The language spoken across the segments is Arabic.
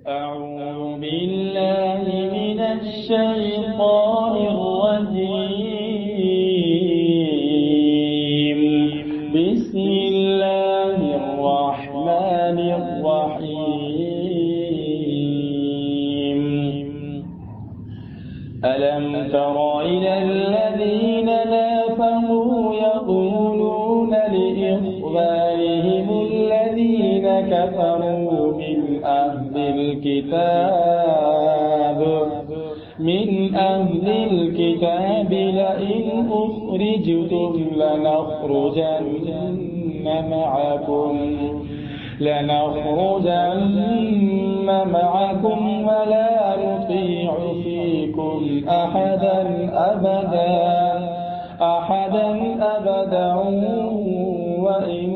أعوذ بالله من الشيطان الرجيم. بسم الله الرحمن الرحيم. ألم تر إلى الذين نافقوا يقولون لإخوانهم الذين كفروا من أهل الكتاب لئن أخرجتم لنخرجن معكم ولا نطيع فيكم أحدا أبدا وإن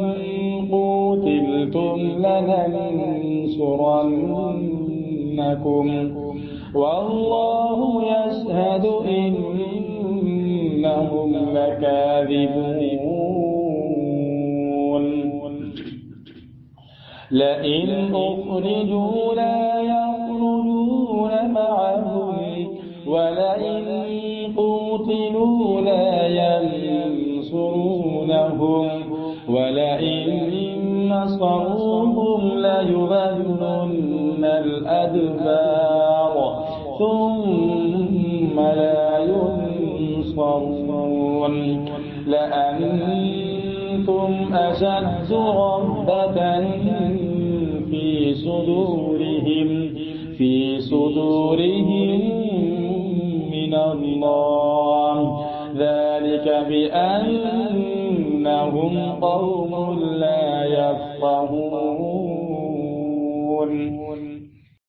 قوتلتم لننصرنكم والله يشهد إنهم لكاذبون. لئن أخرجوا لا يخرجون معهم ولئن قوتلوا لا ينصرونهم ولئن نصروهم ليولن الأدبار ثم لا ينصرون. لأنتم أشد رهبة في صدورهم من الله ذلك بأنهم قوم لا يفقهون.